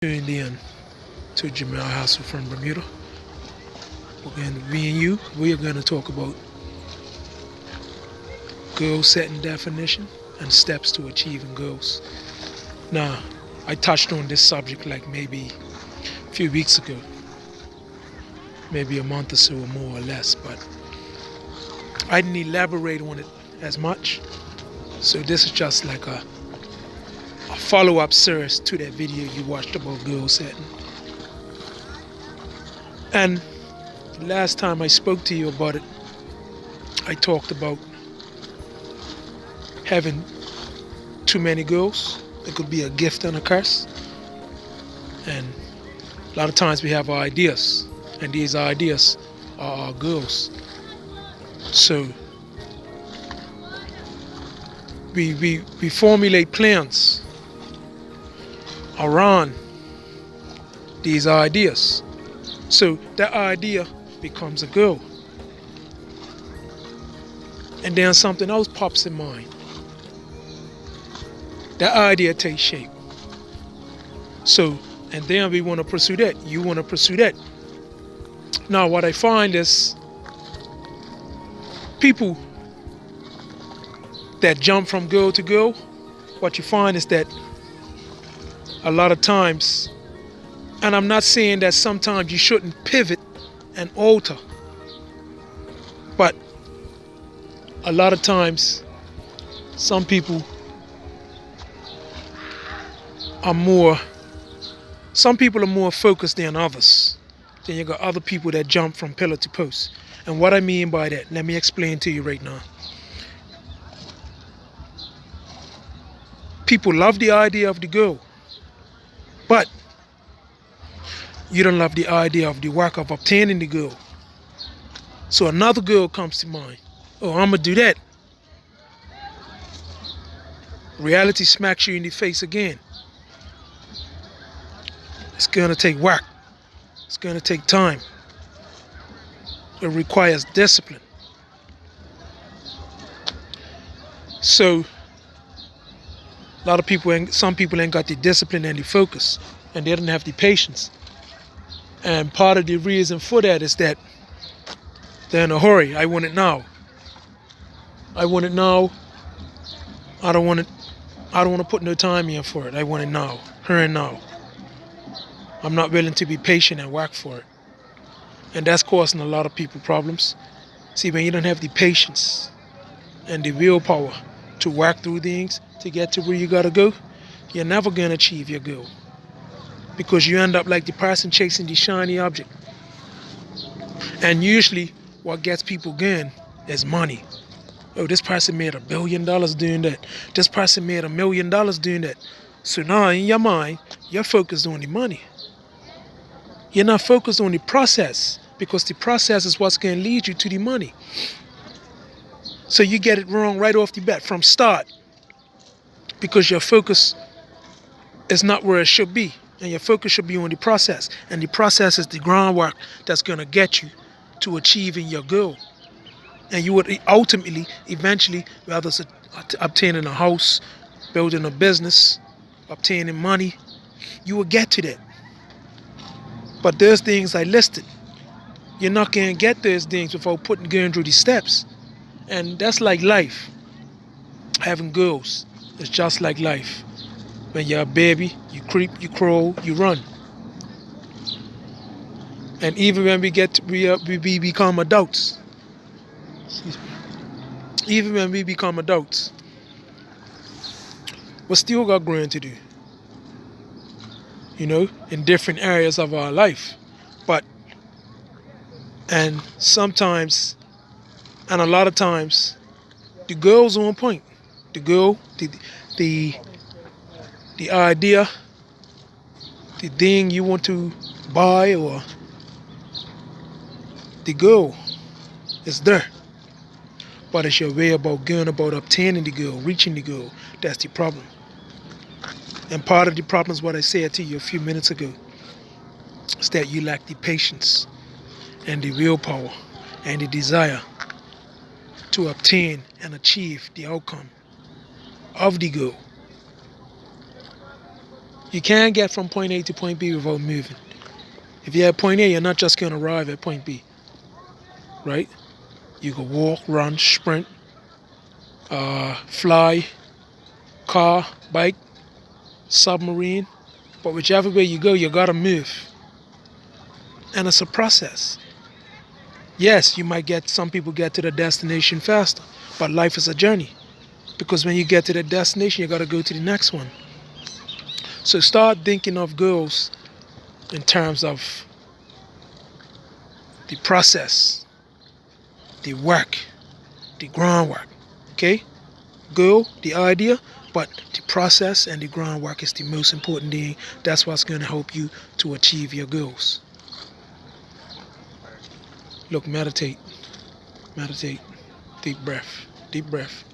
Tuned in to Jamel Hassel from Bermuda. We are going to talk about goal setting definition and steps to achieving goals. Now, I touched on this subject like maybe a few weeks ago, maybe a month or so or more or less, but I didn't elaborate on it as much. So this is just like a follow-up series to that video you watched about goal setting. And last time I spoke to you about it, I talked about having too many goals. It could be a gift and a curse. And a lot of times we have our ideas, and these ideas are our goals. So we formulate plans around these ideas. So that idea becomes a goal. And then something else pops in mind. That idea takes shape. So, and then we want to pursue that. You want to pursue that. Now, what I find is people that jump from goal to goal, what you find is that a lot of times, and I'm not saying that sometimes you shouldn't pivot and alter, but a lot of times some people are more focused than others. Then you got other people that jump from pillar to post. And what I mean by that, let me explain to you right now. People love the idea of the goal, but you don't love the idea of the work of obtaining the goal. So another goal comes to mind. Oh, I'm going to do that. Reality smacks you in the face again. It's going to take work. It's going to take time. It requires discipline. So some people ain't got the discipline and the focus, and they don't have the patience. And part of the reason for that is that they're in a hurry. I want it now. I want it now. I don't want to put no time in for it. I want it now. Here and now. I'm not willing to be patient and work for it. And that's causing a lot of people problems. See, when you don't have the patience and the willpower to work through things to get to where you gotta go, you're never gonna achieve your goal. Because you end up like the person chasing the shiny object. And usually what gets people going is money. Oh, this person made $1 billion doing that. This person made $1 million doing that. So now in your mind, you're focused on the money. You're not focused on the process, because the process is what's going to lead you to the money. So you get it wrong right off the bat from start, because your focus is not where it should be. And your focus should be on the process. And the process is the groundwork that's going to get you to achieving your goal. And you would ultimately, eventually, whether it's obtaining a house, building a business, obtaining money, you will get to that. But those things I listed, you're not going to get those things without going through the steps. And that's like life. Having goals is just like life. When you're a baby, you creep, you crawl, you run. And even when we become adults, we still got growing to do. In different areas of our life. And sometimes, and a lot of times, the goal's on point. The goal, the idea, the thing you want to buy, or the goal is there. But it's your way about going about obtaining the goal, reaching the goal. That's the problem. And part of the problem is what I said to you a few minutes ago. Is that you lack the patience and the willpower and the desire to obtain and achieve the outcome of the goal. You can't get from point A to point B without moving. If you're at point A, you're not just going to arrive at point B, right? You can walk, run, sprint, fly, car, bike, submarine. But whichever way you go, you got to move. And it's a process. Yes, you might get, some people get to the destination faster, but life is a journey. Because when you get to the destination, you got to go to the next one. So start thinking of goals in terms of the process, the work, the groundwork. Okay? Goal, the idea, but the process and the groundwork is the most important thing. That's what's going to help you to achieve your goals. Look, meditate. Meditate. Deep breath. Deep breath.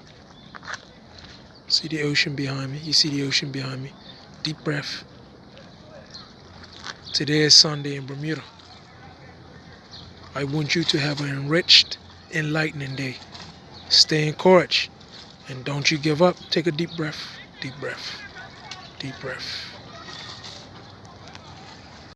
See the ocean behind me. You see the ocean behind me. Deep breath. Today is Sunday in Bermuda. I want you to have an enriched, enlightening day. Stay encouraged. And don't you give up. Take a deep breath. Deep breath. Deep breath.